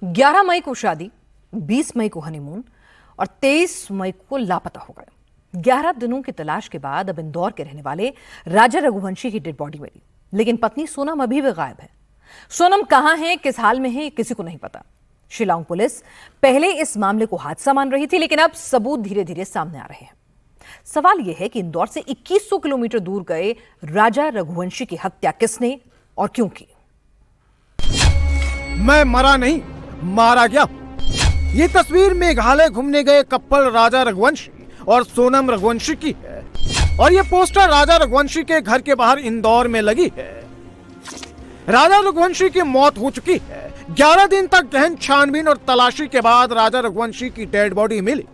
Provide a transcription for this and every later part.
11 मई को शादी, 20 मई को हनीमून और 23 मई को लापता हो गए। 11 दिनों की तलाश के बाद अब इंदौर के रहने वाले राजा रघुवंशी की डेड बॉडी मिली, लेकिन पत्नी सोनम अभी भी गायब है। सोनम कहां है, किस हाल में है, किसी को नहीं पता। शिलांग पुलिस पहले इस मामले को हादसा मान रही थी, लेकिन अब सबूत धीरे धीरे सामने आ रहे हैं। सवाल यह है कि इंदौर से 2100 किलोमीटर दूर गए राजा रघुवंशी की हत्या किसने और क्यों की। मैं मरा नहीं, मारा गया। ये तस्वीर मेघालय घूमने गए कपल राजा रघुवंशी और सोनम रघुवंशी की है और ये पोस्टर राजा रघुवंशी के घर के बाहर इंदौर में लगी है। राजा रघुवंशी की मौत हो चुकी है। 11 दिन तक गहन छानबीन और तलाशी के बाद राजा रघुवंशी की डेड बॉडी मिली,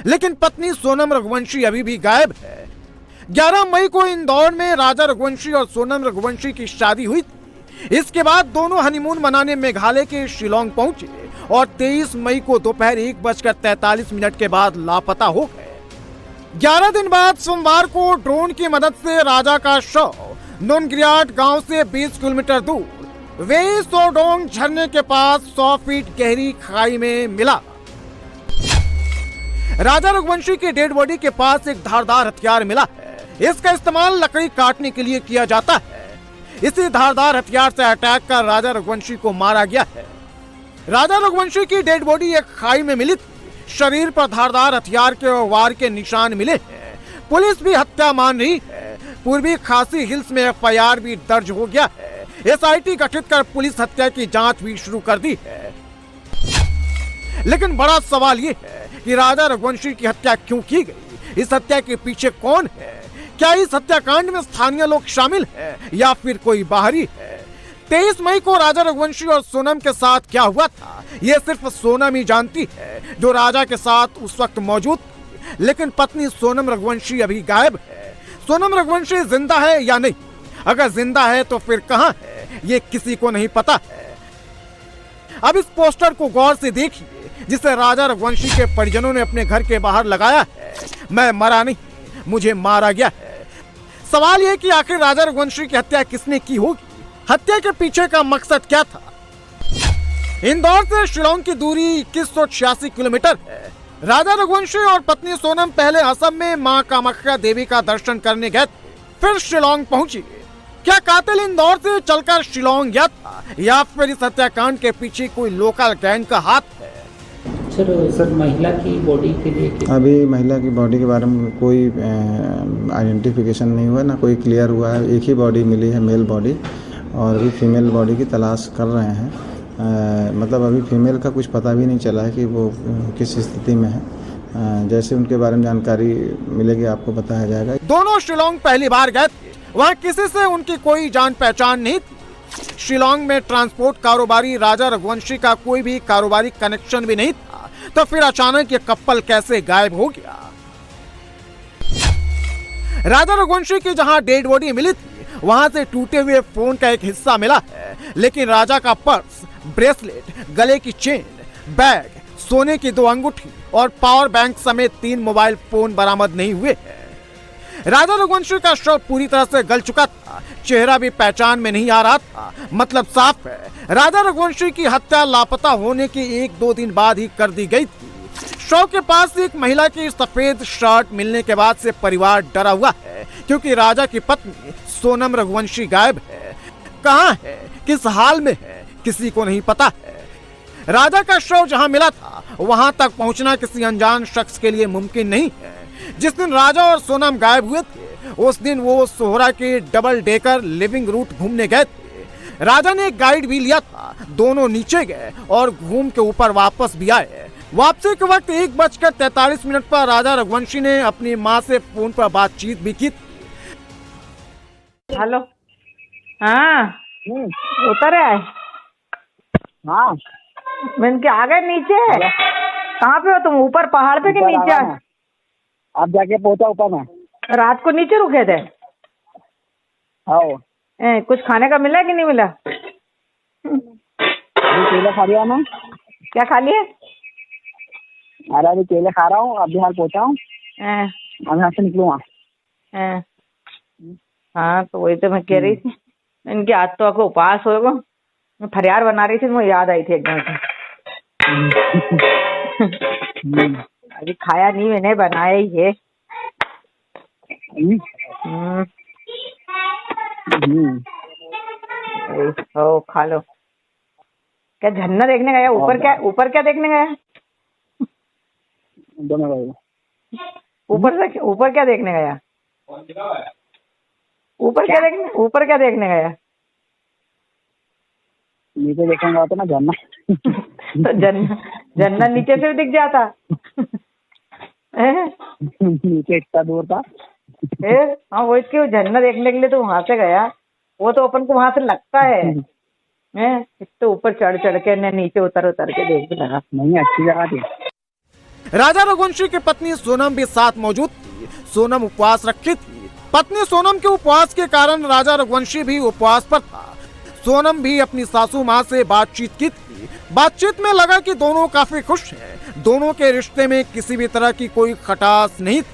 लेकिन पत्नी सोनम रघुवंशी अभी भी गायब है। 11 मई को इंदौर में राजा रघुवंशी और सोनम रघुवंशी की शादी हुई थी। इसके बाद दोनों हनीमून मनाने मेघालय के शिलांग पहुंचे और 23 मई को दोपहर 1:43 के बाद लापता हो गए। 11 दिन बाद सोमवार को ड्रोन की मदद से राजा का शव नोनग्रियाट गांव से 20 किलोमीटर दूर वेई सोडोंग झरने के पास 100 फीट गहरी खाई में मिला। राजा रघुवंशी की डेड बॉडी के पास एक धारदार हथियार मिला है। इसका इस्तेमाल लकड़ी काटने के लिए किया जाता है। इसी धारदार हथियार से अटैक कर राजा रघुवंशी को मारा गया है। राजा रघुवंशी की डेड बॉडी एक खाई में मिली थी। शरीर पर धारदार हथियार के वार के निशान मिले हैं। पुलिस भी हत्या मान रही है। पूर्वी खासी हिल्स में एफआईआर भी दर्ज हो गया है। एसआईटी गठित कर पुलिस हत्या की जांच भी शुरू कर दी है। लेकिन बड़ा सवाल ये है कि राजा रघुवंशी की हत्या क्यों की गई? इस हत्या के पीछे कौन है? क्या इस हत्याकांड में स्थानीय लोग शामिल हैं या फिर कोई बाहरी है? 23 मई को राजा रघुवंशी और सोनम के साथ क्या हुआ था, ये सिर्फ सोनम ही जानती है, जो राजा के साथ उस वक्त मौजूद थी। लेकिन पत्नी सोनम रघुवंशी अभी गायब है। सोनम रघुवंशी जिंदा है या नहीं? अगर जिंदा है तो फिर कहां है, ये किसी को नहीं पता है। अब इस पोस्टर को गौर से देखिए, जिसे राजा रघुवंशी के परिजनों ने अपने घर के बाहर लगाया है। मैं मरा नहीं, मुझे मारा गया है। सवाल यह कि आखिर राजा रघुवंशी की हत्या किसने की होगी? हत्या के पीछे का मकसद क्या था? इंदौर से शिलांग की दूरी 2186 किलोमीटर है। राजा रघुवंशी और पत्नी सोनम पहले असम में मां कामाख्या देवी का दर्शन करने गए, फिर शिलांग पहुंची। क्या कातिल इंदौर से चलकर शिलांग गया था या फिर इस हत्याकांड के पीछे कोई लोकल गैंग का हाथ है? सर महिला की बॉडी के लिए अभी महिला की बॉडी के बारे में कोई आइडेंटिफिकेशन नहीं हुआ, ना कोई क्लियर हुआ है। एक ही बॉडी मिली है, मेल बॉडी, और अभी फीमेल बॉडी की तलाश कर रहे हैं। मतलब अभी फीमेल का कुछ पता भी नहीं चला है कि वो किस स्थिति में है। जैसे उनके बारे में जानकारी मिलेगी आपको बताया जाएगा। दोनों शिलांग पहली बार गए थे। वहाँ किसी से उनकी कोई जान पहचान नहीं थी। शिलांग में ट्रांसपोर्ट कारोबारी राजा रघुवंशी का कोई भी कारोबारी कनेक्शन भी नहीं था, तो फिर अचानक ये कपल कैसे गायब हो गया? राजा रघुवंशी की जहां डेड बॉडी मिली थी, वहां से टूटे हुए फोन का एक हिस्सा मिला है, लेकिन राजा का पर्स, ब्रेसलेट, गले की चेन, बैग, सोने की 2 अंगूठी और पावर बैंक समेत 3 मोबाइल फोन बरामद नहीं हुए हैं। राजा रघुवंशी का शव पूरी तरह से गल चुका था। चेहरा भी पहचान में नहीं आ रहा था। मतलब साफ है, राजा रघुवंशी की हत्या लापता होने के 1-2 दिन बाद ही कर दी गई थी। शव के पास एक महिला की सफेद शर्ट मिलने के बाद से परिवार डरा हुआ है, क्योंकि राजा की पत्नी सोनम रघुवंशी गायब है। कहां है, किस हाल में है, किसी को नहीं पता है। राजा का शव जहां मिला था, वहां तक पहुंचना किसी अनजान शख्स के लिए मुमकिन नहीं है। जिस दिन राजा और सोनम गायब हुए थे, उस दिन वो सोहरा के डबल डेकर लिविंग रूट घूमने गए थे। राजा ने एक गाइड भी लिया था। दोनों नीचे गए और घूम के ऊपर वापस भी आए। वापसी के वक्त 1:43 पर राजा रघुवंशी ने अपनी माँ से फोन पर बातचीत भी की। हेलो, हाँ उतर आए? हाँ मैंने क्या आ गए नीचे? कहाँ पे हो तुम? ऊपर पहाड़ पे कि नीचे? अब जाके पहुंचा ऊपर में। रात को नीचे रुके थे? हाँ। कुछ खाने का मिला कि नहीं मिला? केले खा लिया मैं। क्या खा लिए? अरे अभी केले खा रहा हूँ, अभी हाल पहुंचा हूँ। अब यहाँ से निकलूंगा। हाँ तो वही तो मैं कह रही थी, इनके आज तो आपको उपवास होगा। मैं फरियार बना रही थी, मुझे याद आई थी एकदम से। अभी खाया नहीं, मैंने बनाया ही है। ओ खा लो। क्या झरना देखने गया? ऊपर क्या देखने गया? ऊपर क्या देखने गया? ऊपर क्या देखने गया? नीचे देखने गया था ना झरना। तो झरना नीचे से दिख जाता। नीचे इतना दूर था। हाँ वो इसके झरना देखने के लिए तो वहां से गया। वो तो अपन को वहां से लगता है तो ऊपर चढ़ के नीचे उतर के देख भी लगा। नहीं, अच्छी जगह थी। राजा रघुवंशी की पत्नी सोनम भी साथ मौजूद थी। सोनम उपवास रखी थी। पत्नी सोनम के उपवास के कारण राजा रघुवंशी भी उपवास पर था। सोनम भी अपनी सासू माँ से बातचीत की थी। बातचीत में लगा कि दोनों काफी खुश हैं। दोनों के रिश्ते में किसी भी तरह की कोई खटास नहीं थी।